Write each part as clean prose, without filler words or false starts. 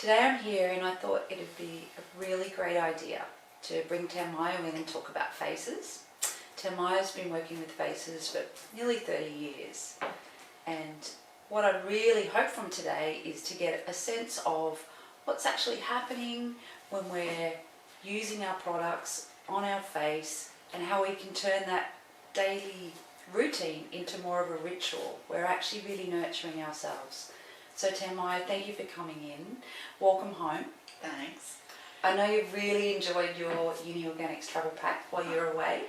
Today I'm here and I thought it'd be a really great idea to bring Tanmayo in and talk about faces. Tanmayo's been working with faces for nearly 30 years, and what I really hope from today is to get a sense of what's actually happening when we're using our products on our face and how we can turn that daily routine into more of a ritual. We're actually really nurturing ourselves. So Tanmayo, thank you for coming in. Welcome home. Thanks. I know you've really enjoyed your Uni Organics travel pack while you're away.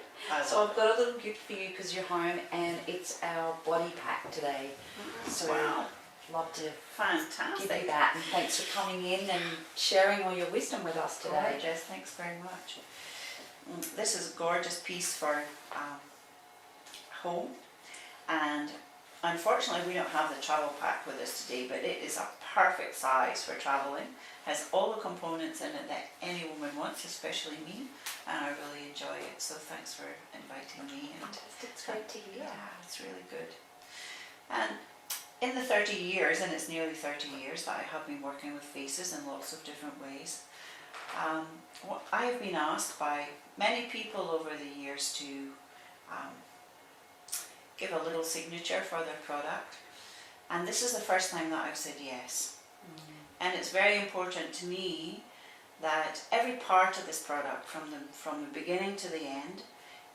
So I've got a little gift for you because you're home, and it's our body pack today. So wow. Love to Fantastic. give you that, and thanks for coming in and sharing all your wisdom with us today. Gorgeous. Thanks very much. This is a gorgeous piece for home, and unfortunately we don't have the travel pack with us today, but it is a perfect size for traveling. Has all the components in it that any woman wants, especially me, and I really enjoy it. So thanks for inviting me. Fantastic. It's great to hear. Yeah, it's really good. And in the 30 years, and it's nearly 30 years that I have been working with faces in lots of different ways, I have been asked by many people over the years to give a little signature for their product, and this is the first time that I've said yes. And it's very important to me that every part of this product, from the beginning to the end,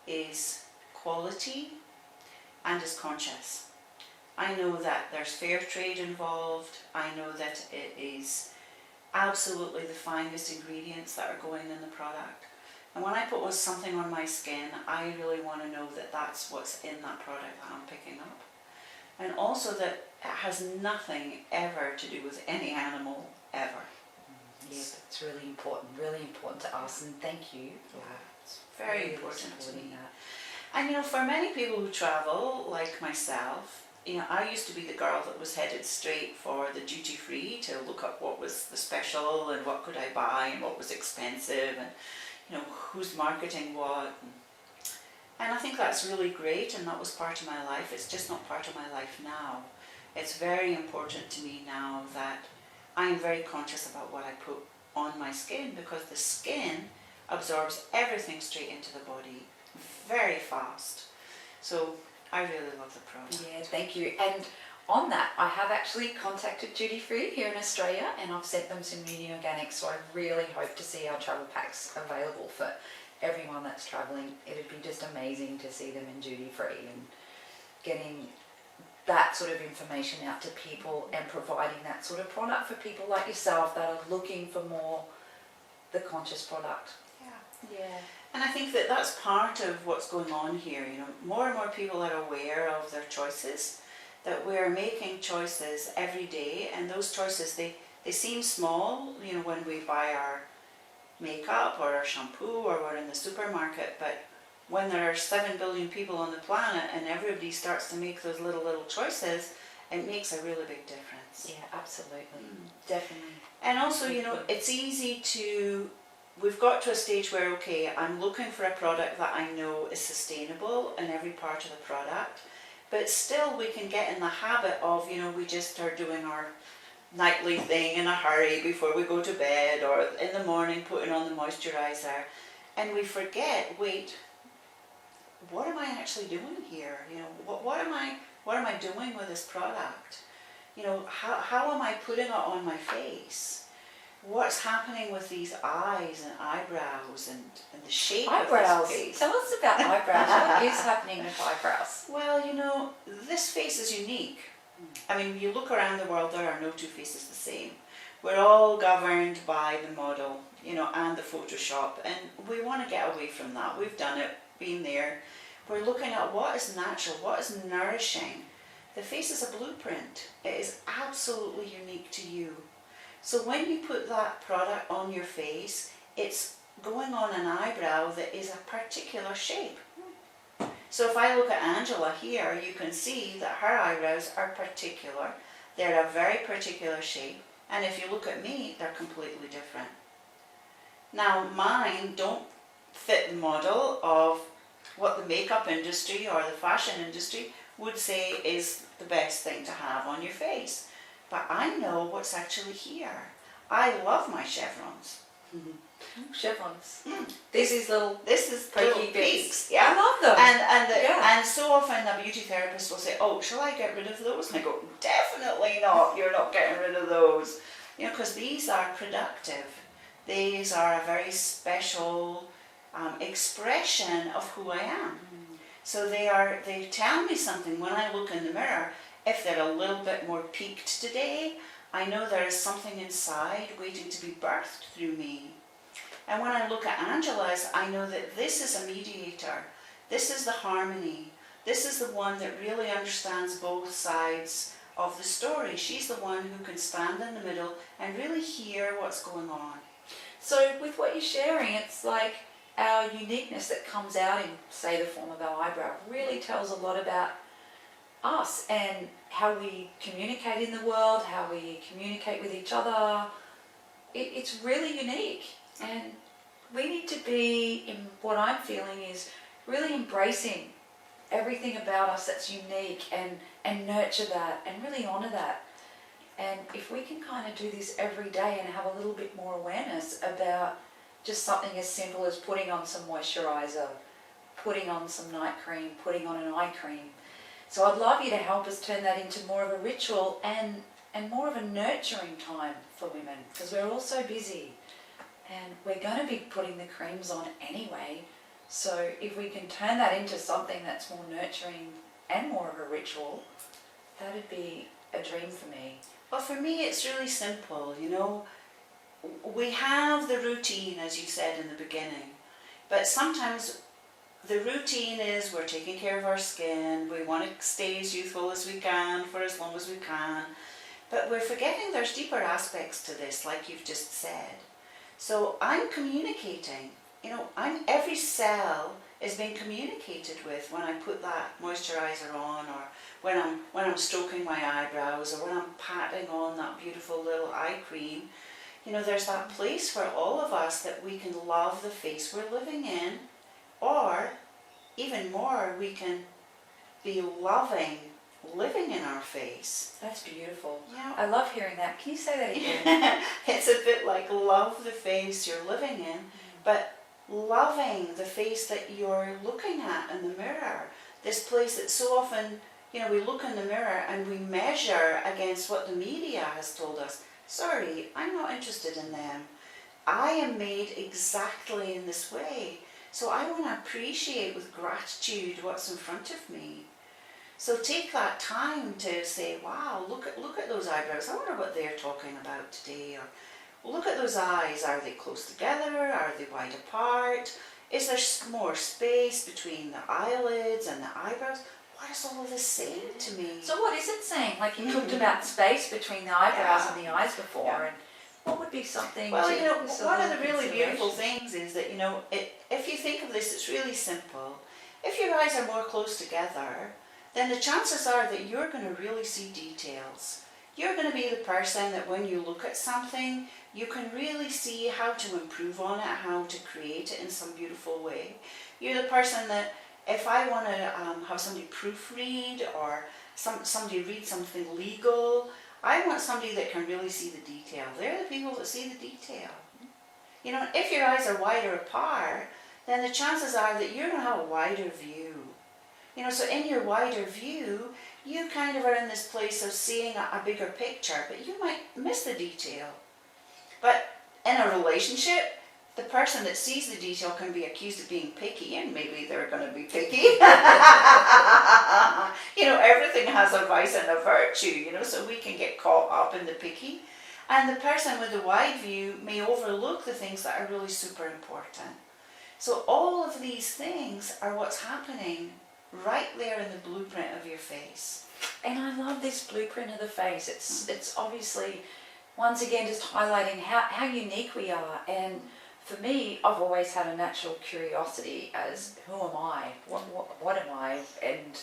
is quality and is conscious. I know that there's fair trade involved. I know that it is absolutely the finest ingredients that are going in the product. And when I put something on my skin, I really want to know that that's what's in that product that I'm picking up. And also that it has nothing ever to do with any animal, ever. Yeah, it's really important to us, and thank you. It's very important to me. That. And for many people who travel, like myself, I used to be the girl that was headed straight for the duty free to look up what was the special and what could I buy and what was expensive and who's marketing what. And I think that's really great, and that was part of my life. It's just not part of my life now. It's very important to me now that I'm very conscious about what I put on my skin, because the skin absorbs everything straight into the body very fast. So I really love the product. Yeah, thank you. And on that, I have actually contacted Duty Free here in Australia, and I've sent them some Uni Organics, so I really hope to see our travel packs available for everyone that's travelling. It'd be just amazing to see them in Duty Free, and getting that sort of information out to people and providing that sort of product for people like yourself that are looking for more the conscious product. Yeah. And I think that that's part of what's going on here. More and more people are aware of their choices, that we're making choices every day, and those choices, they seem small, when we buy our makeup or our shampoo or we're in the supermarket, but when there are 7 billion people on the planet and everybody starts to make those little choices, it makes a really big difference. Yeah, absolutely. Definitely. And also, it's easy we've got to a stage where, okay, I'm looking for a product that I know is sustainable in every part of the product, but still we can get in the habit of, we just are doing our nightly thing in a hurry before we go to bed, or in the morning putting on the moisturizer, and we forget, wait, what am I actually doing here? What am I doing with this product? How am I putting it on my face? What's happening with these eyes and eyebrows and the shape of this face? Tell us about eyebrows. What is happening with eyebrows? Well, this face is unique. I mean, you look around the world, there are no two faces the same. We're all governed by the model, and the Photoshop, and we want to get away from that. We've done it, been there. We're looking at what is natural, what is nourishing. The face is a blueprint. It is absolutely unique to you. So when you put that product on your face, it's going on an eyebrow that is a particular shape. So if I look at Angela here, you can see that her eyebrows are particular. They're a very particular shape. And if you look at me, they're completely different. Now mine don't fit the model of what the makeup industry or the fashion industry would say is the best thing to have on your face. But I know what's actually here. I love my chevrons. Chevrons. Mm. These is little This is pokey little bits. peaks, yeah. I love them. And so often the beauty therapist will say, "Oh, shall I get rid of those?" And I go, "Definitely not. You're not getting rid of those." You know, because these are productive. These are a very special expression of who I am. So they tell me something when I look in the mirror. If they're a little bit more peaked today, I know there is something inside waiting to be birthed through me. And when I look at Angela's, I know that this is a mediator. This is the harmony. This is the one that really understands both sides of the story. She's the one who can stand in the middle and really hear what's going on. So with what you're sharing, it's like our uniqueness that comes out in, say, the form of our eyebrow really tells a lot about us and how we communicate in the world, how we communicate with each other. It's really unique, and we need to be, in what I'm feeling, is really embracing everything about us that's unique and nurture that and really honour that. And if we can kind of do this every day and have a little bit more awareness about just something as simple as putting on some moisturiser, putting on some night cream, putting on an eye cream. So I'd love you to help us turn that into more of a ritual and more of a nurturing time for women, because we're all so busy and we're going to be putting the creams on anyway. So if we can turn that into something that's more nurturing and more of a ritual, that'd be a dream for me. Well, for me, it's really simple, you know. We have the routine, as you said in the beginning, but sometimes the routine is we're taking care of our skin, we want to stay as youthful as we can for as long as we can, but we're forgetting there's deeper aspects to this, like you've just said. So I'm communicating, you know, every cell is being communicated with when I put that moisturiser on, or when I'm stroking my eyebrows, or when I'm patting on that beautiful little eye cream. You know, there's that place for all of us that we can love the face we're living in, or even more, we can be loving living in our face. That's beautiful. Yeah. I love hearing that. Can you say that again? It's a bit like love the face you're living in, but loving the face that you're looking at in the mirror. This place that so often, you know, we look in the mirror and we measure against what the media has told us. Sorry, I'm not interested in them. I am made exactly in this way. So I want to appreciate with gratitude what's in front of me. So take that time to say, wow, look at those eyebrows. I wonder what they're talking about today. Or look at those eyes. Are they close together? Are they wide apart? Is there more space between the eyelids and the eyebrows? What is all of this saying to me? So what is it saying? Like you talked about space between the eyebrows and the eyes before, and what would be something? Well, you know, one of the really consideration? beautiful things is that, you know, if you think of this, it's really simple. If your eyes are more close together, then the chances are that you're going to really see details. You're going to be the person that when you look at something, you can really see how to improve on it, how to create it in some beautiful way. You're the person that, if I want to have somebody proofread or somebody read something legal, I want somebody that can really see the detail. They're the people that see the detail. You know, if your eyes are wider apart, then the chances are that you're going to have a wider view. You know, so in your wider view, you kind of are in this place of seeing a bigger picture, but you might miss the detail. But in a relationship, the person that sees the detail can be accused of being picky, and maybe they're going to be picky. You know, everything has a vice and a virtue, you know, so we can get caught up in the picky. And the person with the wide view may overlook the things that are really super important. So all of these things are what's happening right there in the blueprint of your face. And I love this blueprint of the face. It's obviously, once again, just highlighting how unique we are. And for me, I've always had a natural curiosity as, who am I? What am I? And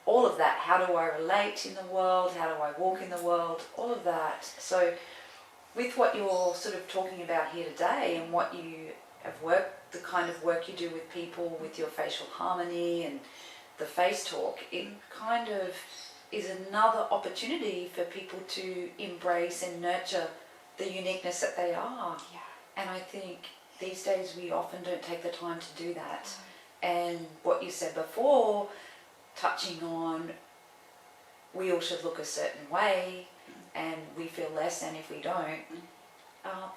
all of that. How do I relate in the world? How do I walk in the world? All of that. So with what you're sort of talking about here today and what you have worked, the kind of work you do with people with your facial harmony and the face talk, it kind of is another opportunity for people to embrace and nurture the uniqueness that they are. Yeah. And I think these days we often don't take the time to do that. And what you said before, touching on we all should look a certain way and we feel less than if we don't,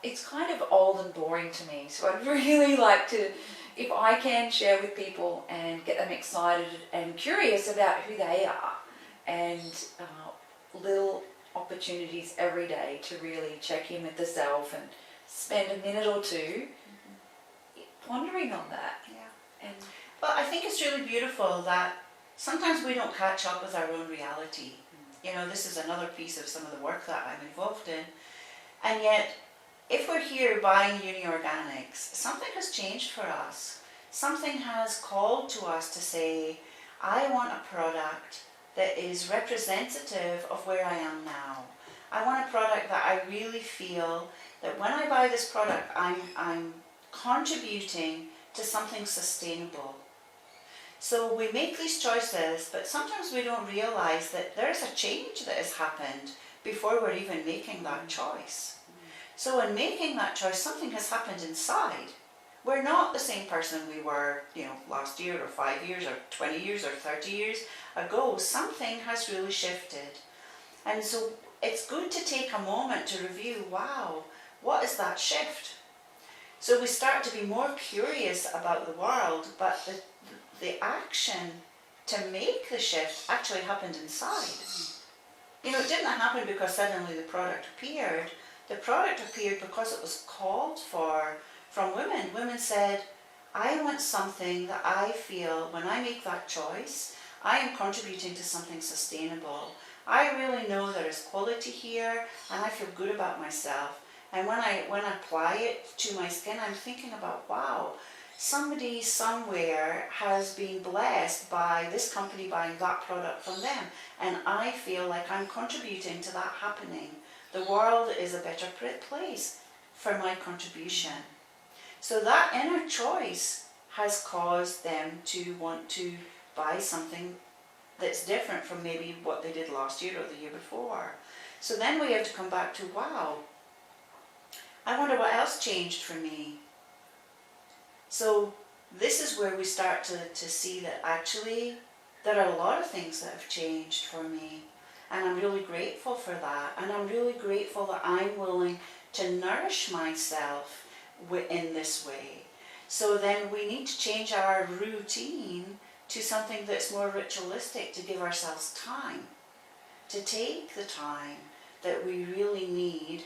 it's kind of old and boring to me. So I'd really like to, if I can, share with people and get them excited and curious about who they are, and little opportunities every day to really check in with the self and spend a minute or two pondering on that. Yeah. And Well, I think it's really beautiful that sometimes we don't catch up with our own reality. You know, this is another piece of some of the work that I'm involved in. And yet, if we're here buying uni organics, something has changed for us. Something has called to us to say, I want a product that is representative of where I am now. I want a product that I really feel that when I buy this product, I'm contributing to something sustainable. So we make these choices, but sometimes we don't realize that there's a change that has happened before we're even making that choice. So in making that choice, something has happened inside. We're not the same person we were, last year or 5 years or 20 years or 30 years ago. Something has really shifted. And so it's good to take a moment to review, wow, what is that shift? So we start to be more curious about the world, but the action to make the shift actually happened inside. It didn't happen because suddenly the product appeared. The product appeared because it was called for from women. Women said, I want something that I feel when I make that choice, I am contributing to something sustainable. I really know there is quality here and I feel good about myself. And when I apply it to my skin, I'm thinking about, wow, somebody somewhere has been blessed by this company buying that product from them. And I feel like I'm contributing to that happening. The world is a better place for my contribution. So that inner choice has caused them to want to buy something that's different from maybe what they did last year or the year before. So then we have to come back to, wow, I wonder what else changed for me. So this is where we start to see that actually there are a lot of things that have changed for me. And I'm really grateful for that. And I'm really grateful that I'm willing to nourish myself in this way. So then we need to change our routine to something that's more ritualistic, to give ourselves time, to take the time that we really need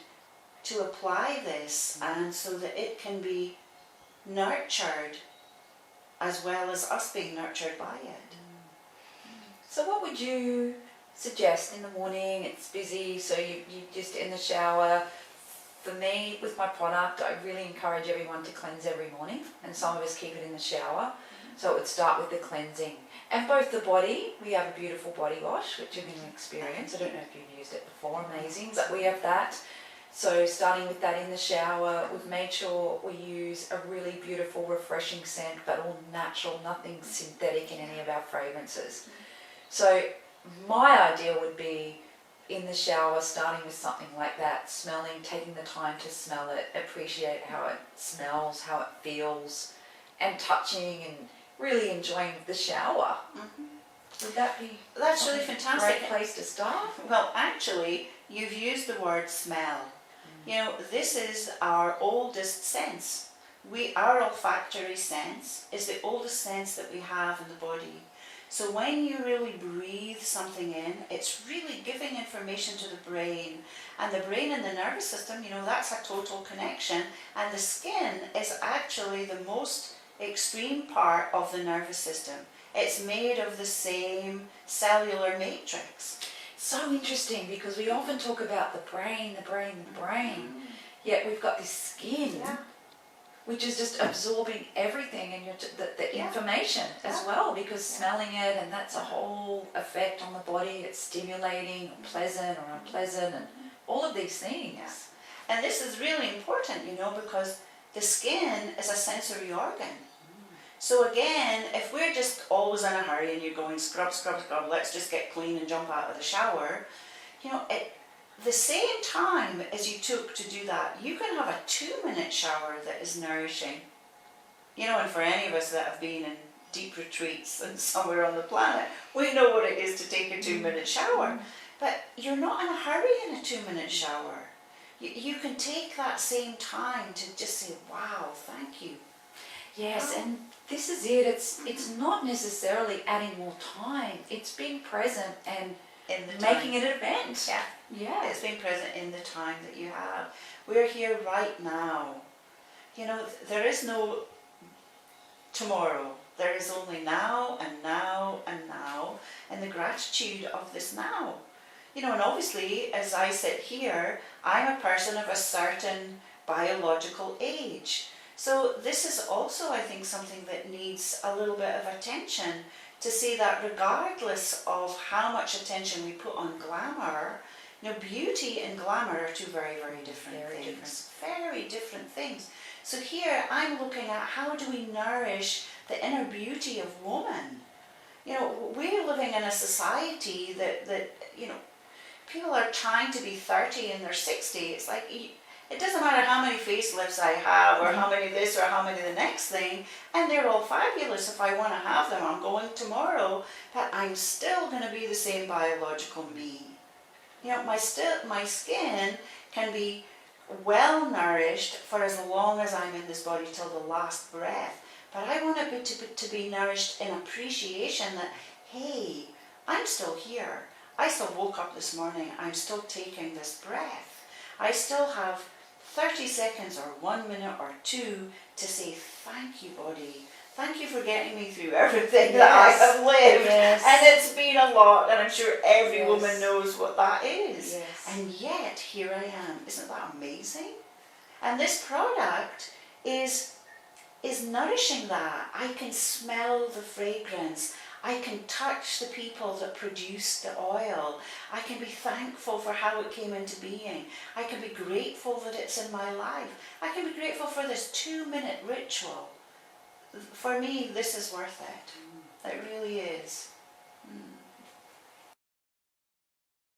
to apply this, and so that it can be nurtured as well as us being nurtured by it. so what would you suggest in the morning? It's busy, so you just in the shower. For me, with my product, I really encourage everyone to cleanse every morning, and some of us keep it in the shower. So it would start with the cleansing. And both the body, we have a beautiful body wash, which you're going to experience. I don't know if you've used it before, amazing, but we have that. So starting with that in the shower, we've made sure we use a really beautiful, refreshing scent, but all natural, nothing synthetic in any of our fragrances. So my idea would be in the shower, starting with something like that, smelling, taking the time to smell it, appreciate how it smells, how it feels, and touching and really enjoying the shower. Would that be That's really a fantastic. great place to start? Well, actually, you've used the word smell. This is our oldest sense. Our olfactory sense is the oldest sense that we have in the body. So when you really breathe something in, it's really giving information to the brain. And the brain and the nervous system, that's a total connection. And the skin is actually the most extreme part of the nervous system. It's made of the same cellular matrix. So interesting, because we often talk about the brain, yet we've got this skin, which is just absorbing everything and the information as well, because smelling it, and that's a whole effect on the body. It's stimulating, or pleasant or unpleasant, and all of these things. Yeah. And this is really important, because the skin is a sensory organ. So again, if we're just always in a hurry and you're going scrub, scrub, scrub, let's just get clean and jump out of the shower, the same time as you took to do that, you can have a 2-minute shower that is nourishing. You know, and for any of us that have been in deep retreats and somewhere on the planet, we know what it is to take a 2-minute shower. But you're not in a hurry in a 2-minute shower. You can take that same time to just say, wow, thank you. Yes, and this is it. It's not necessarily adding more time. It's being present and In the making time. it an event. Yeah. Yeah. It's being present in the time that you have. We're here right now. You know, there is no tomorrow. There is only now and now and now, and the gratitude of this now. You know, and obviously, as I sit here, I'm a person of a certain biological age. So this is also, I think, something that needs a little bit of attention, to see that regardless of how much attention we put on glamour, you know, beauty and glamour are two very, very different things. Very different things. So here I'm looking at how do we nourish the inner beauty of woman. You know, we're living in a society that you know, people are trying to be 30 and they're 60. It's like, it doesn't matter how many facelifts I have, or how many this or how many the next thing, and they're all fabulous if I want to have them. I'm going tomorrow, but I'm still going to be the same biological me. You know, my skin can be well nourished for as long as I'm in this body, till the last breath. But I want it to be nourished in appreciation that, hey, I'm still here. I still woke up this morning. I'm still taking this breath. I still have 30 seconds or 1 minute or 2 to say thank you, body. Thank you for getting me through everything that I have lived. Yes. And it's been a lot, and I'm sure every Yes. woman knows what that is. Yes. And yet, here I am. Isn't that amazing? And this product is nourishing that. I can smell the fragrance. I can touch the people that produce the oil. I can be thankful for how it came into being. I can be grateful that it's in my life. I can be grateful for this 2-minute ritual. For me, this is worth it. It really is.